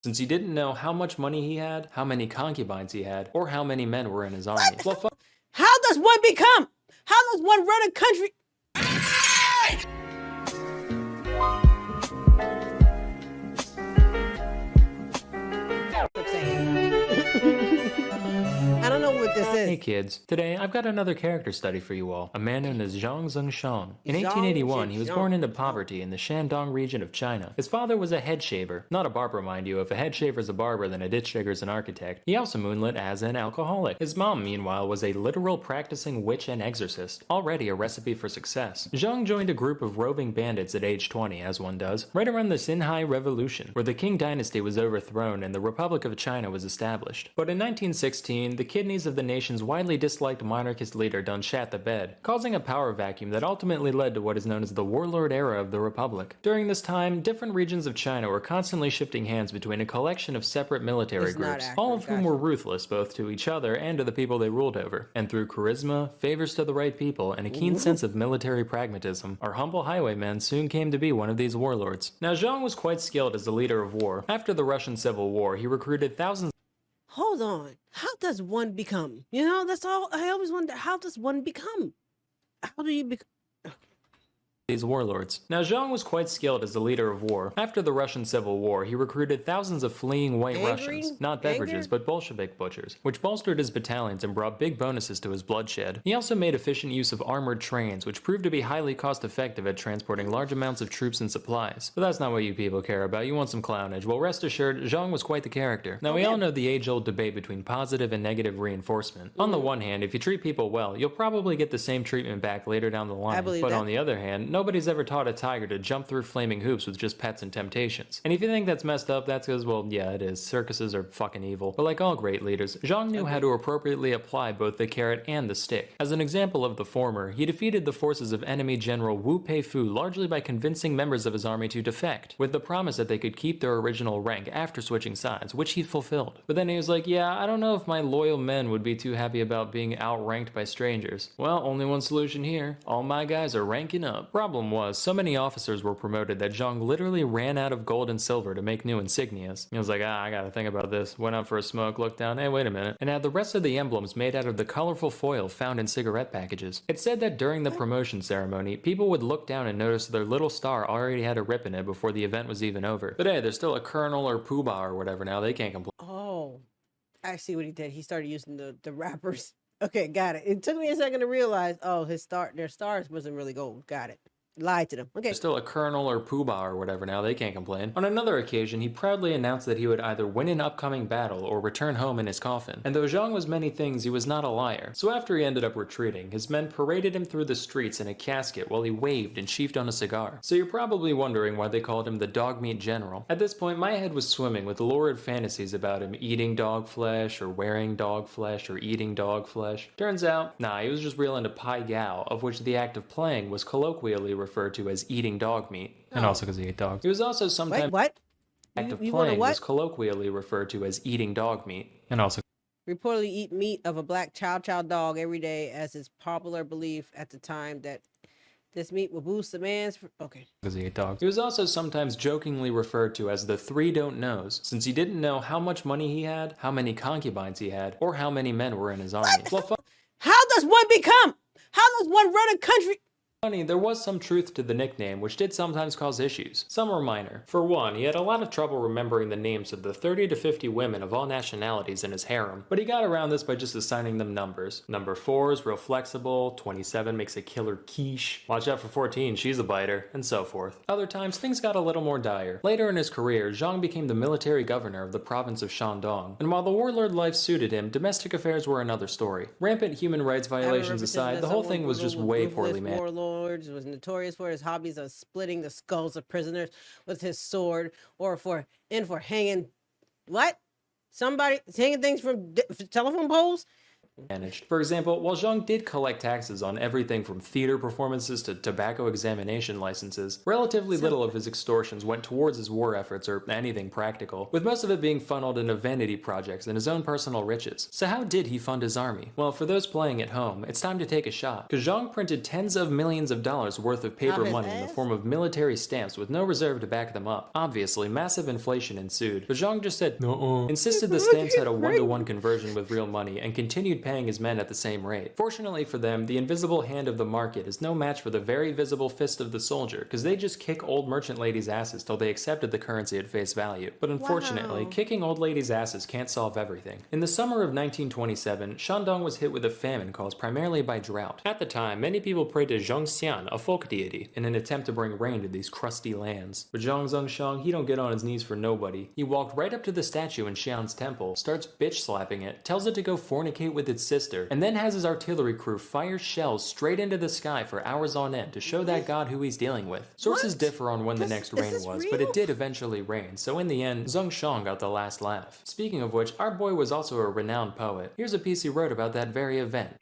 since he didn't know how much money he had, how many concubines he had, or how many men were in his army. Well, how does one become? How does one run a country? I don't know what this is. Hey kids, today I've got another character study for you all, a man known as Zhang Zongchang. In 1881, he was born into poverty in the Shandong region of China. His father was a head shaver, not a barber mind you. If a head shaver's a barber, then a ditch digger's an architect. He also moonlit as an alcoholic. His mom, meanwhile, was a literal practicing witch and exorcist, already a recipe for success. Zhang joined a group of roving bandits at age 20, as one does, right around the Xinhai Revolution, where the Qing dynasty was overthrown and the Republic of China was established. But in 1916, the kidneys of the nation's widely disliked monarchist leader done shat the bed, causing a power vacuum that ultimately led to what is known as the Warlord era of the Republic. During this time, different regions of China were constantly shifting hands between a collection of separate military groups, all of whom were ruthless both to each other and to the people they ruled over. And through charisma, favors to the right people, and a keen sense of military pragmatism, our humble highwaymen soon came to be one of these warlords. Now, Zhang was quite skilled as a leader of war. After the Russian Civil War, he recruited thousands. Hold on. How does one become? You know, that's all. I always wonder, how does one become? How do you become? These warlords. Now, Zhang was quite skilled as a leader of war. After the Russian Civil War, he recruited thousands of fleeing white Russians, not beverages, but Bolshevik butchers, which bolstered his battalions and brought big bonuses to his bloodshed. He also made efficient use of armored trains, which proved to be highly cost-effective at transporting large amounts of troops and supplies. But that's not what you people care about. You want some clownage. Well, rest assured, Zhang was quite the character. Now, we all know the age-old debate between positive and negative reinforcement. On the one hand, if you treat people well, you'll probably get the same treatment back later down the line. But on the other hand, nobody's ever taught a tiger to jump through flaming hoops with just pets and temptations. And if you think that's messed up, that's because, well, yeah, it is. Circuses are fucking evil. But like all great leaders, Zhang knew how to appropriately apply both the carrot and the stick. As an example of the former, he defeated the forces of enemy General Wu Peifu largely by convincing members of his army to defect, with the promise that they could keep their original rank after switching sides, which he fulfilled. But then he was like, yeah, I don't know if my loyal men would be too happy about being outranked by strangers. Well, only one solution here. All my guys are ranking up. Problem was, so many officers were promoted that Zhang literally ran out of gold and silver to make new insignias. He was like, I gotta think about this. Went out for a smoke, looked down, hey, wait a minute, and had the rest of the emblems made out of the colorful foil found in cigarette packages. It's said that during the promotion ceremony, people would look down and notice their little star already had a rip in it before the event was even over. But hey, there's still a colonel or poobah or whatever now, they can't complain. Oh, I see what he did. He started using the wrappers. Okay, got it. It took me a second to realize, oh, their stars wasn't really gold. Got it. Lied to them. Okay. There's still a colonel or poobah or whatever now, they can't complain. On another occasion, he proudly announced that he would either win an upcoming battle or return home in his coffin. And though Zhang was many things, he was not a liar. So after he ended up retreating, his men paraded him through the streets in a casket while he waved and sheafed on a cigar. So you're probably wondering why they called him the Dogmeat General. At this point, my head was swimming with lurid fantasies about him eating dog flesh, or wearing dog flesh, or eating dog flesh. Turns out, nah, he was just real into pai gow, of which the act of playing was colloquially referred to as eating dog meat. And also because he ate dogs. He was also sometimes... Wait, what? Act of playing was colloquially referred to as eating dog meat. And also... Reportedly eat meat of a black chow dog every day, as is popular belief at the time that this meat will boost the man's... Okay. Because he ate dogs. He was also sometimes jokingly referred to as the three don't knows, since he didn't know how much money he had, how many concubines he had, or how many men were in his army. Well, how does one become? How does one run a country? Funny, there was some truth to the nickname, which did sometimes cause issues. Some were minor. For one, he had a lot of trouble remembering the names of the 30 to 50 women of all nationalities in his harem, but he got around this by just assigning them numbers. Number 4 is real flexible, 27 makes a killer quiche, watch out for 14, she's a biter, and so forth. Other times, things got a little more dire. Later in his career, Zhang became the military governor of the province of Shandong, and while the warlord life suited him, domestic affairs were another story. Rampant human rights violations aside, the whole thing was just way poorly managed. Was notorious for his hobbies of splitting the skulls of prisoners with his sword, or for hanging somebody hanging things from telephone poles. managed. For example, while Zhang did collect taxes on everything from theater performances to tobacco examination licenses, relatively little of his extortions went towards his war efforts or anything practical, with most of it being funneled into vanity projects and his own personal riches. So how did he fund his army? Well, for those playing at home, it's time to take a shot, because Zhang printed tens of millions of dollars worth of paper money in the form of military stamps with no reserve to back them up. Obviously, massive inflation ensued, but Zhang just said no, insisted the stamps had a one-to-one conversion with real money, and continued paying his men at the same rate. Fortunately for them, the invisible hand of the market is no match for the very visible fist of the soldier, because they just kick old merchant ladies' asses till they accepted the currency at face value. But unfortunately, kicking old ladies' asses can't solve everything. In the summer of 1927, Shandong was hit with a famine caused primarily by drought. At the time, many people prayed to Zhang Xian, a folk deity, in an attempt to bring rain to these crusty lands. But Zhang Zongchang, he don't get on his knees for nobody. He walked right up to the statue in Xian's temple, starts bitch slapping it, tells it to go fornicate with its sister, and then has his artillery crew fire shells straight into the sky for hours on end to show that god who he's dealing with. Sources differ on when the next rain was, but it did eventually rain, so in the end, Zongchang got the last laugh. Speaking of which, our boy was also a renowned poet. Here's a piece he wrote about that very event.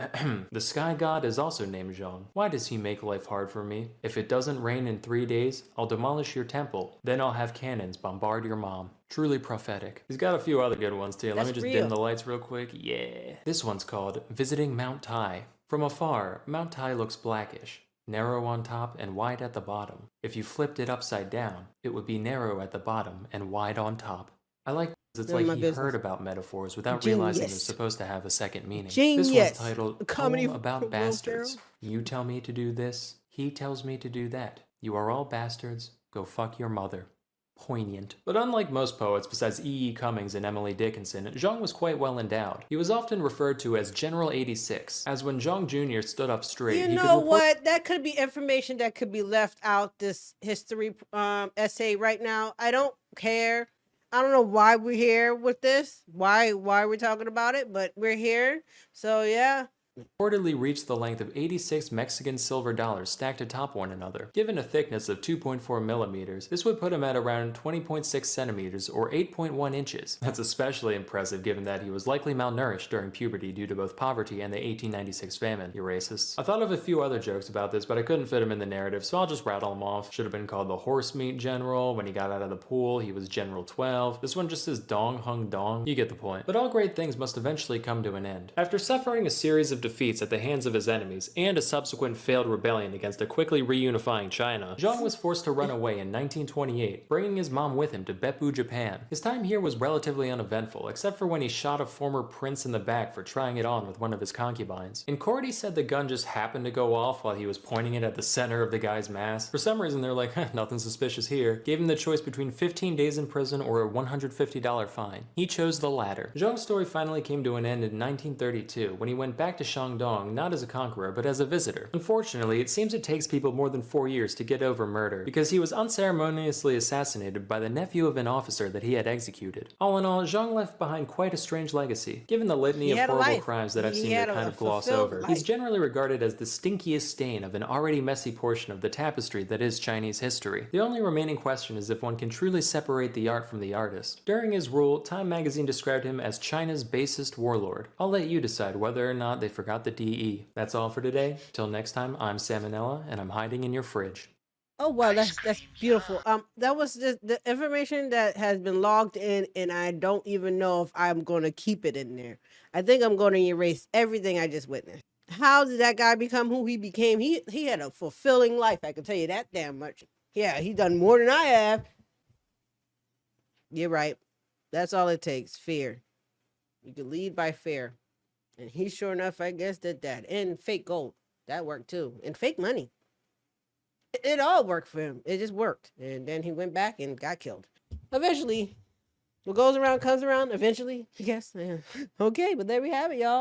The sky god is also named Zhang. Why does he make life hard for me? If it doesn't rain in 3 days, I'll demolish your temple. Then I'll have cannons bombard your mom. Truly prophetic. He's got a few other good ones too. Let me just dim the lights real quick. Yeah. This one's called Visiting Mount Tai. From afar, Mount Tai looks blackish, narrow on top and wide at the bottom. If you flipped it upside down, it would be narrow at the bottom and wide on top. I like this. It's like he heard about metaphors without realizing they're supposed to have a second meaning. This one's titled Poem About Bastards. You tell me to do this, he tells me to do that. You are all bastards. Go fuck your mother. Poignant. But unlike most poets besides E. E. Cummings and Emily Dickinson, Zhang was quite well endowed. He was often referred to as General 86, as when Zhang Jr. stood up straight. You know what? That could be information that could be left out this history essay right now. I don't care. I don't know why we're here with this, why we're talking about it, but we're here. So yeah. Reportedly reached the length of 86 Mexican silver dollars stacked atop one another. Given a thickness of 2.4 millimeters, this would put him at around 20.6 centimeters or 8.1 inches. That's especially impressive given that he was likely malnourished during puberty due to both poverty and the 1896 famine. You racists. I thought of a few other jokes about this, but I couldn't fit them in the narrative, so I'll just rattle them off. Should have been called the horse meat general. When he got out of the pool, he was General 12. This one just says Dong Hung Dong. You get the point. But all great things must eventually come to an end. After suffering a series of defeats at the hands of his enemies and a subsequent failed rebellion against a quickly reunifying China, Zhang was forced to run away in 1928, bringing his mom with him to Beppu, Japan. His time here was relatively uneventful, except for when he shot a former prince in the back for trying it on with one of his concubines. In court, he said the gun just happened to go off while he was pointing it at the center of the guy's mask. For some reason, they're like, nothing suspicious here. Gave him the choice between 15 days in prison or a $150 fine. He chose the latter. Zhang's story finally came to an end in 1932 when he went back to Shandong, not as a conqueror, but as a visitor. Unfortunately, it seems it takes people more than 4 years to get over murder, because he was unceremoniously assassinated by the nephew of an officer that he had executed. All in all, Zhang left behind quite a strange legacy. Given the litany of horrible crimes that I've seen to kind of gloss over, he's generally regarded as the stinkiest stain of an already messy portion of the tapestry that is Chinese history. The only remaining question is if one can truly separate the art from the artist. During his rule, Time magazine described him as China's basest warlord. I'll let you decide whether or not they forgot the DE. That's all for today. Till next time, I'm Salmonella, and I'm hiding in your fridge. Oh wow, that's beautiful. That was just the information that has been logged in, and I don't even know if I'm going to keep it in there. I think I'm going to erase everything I just witnessed. How did that guy become who he became? He had a fulfilling life. I can tell you that damn much. Yeah, he done more than I have. You're right. That's all it takes. Fear. You can lead by fear. And he sure enough, I guess, did that. And fake gold. That worked too. And fake money. It all worked for him. It just worked. And then he went back and got killed. Eventually, what goes around comes around. Eventually, I guess. Yeah. Okay, but there we have it, y'all.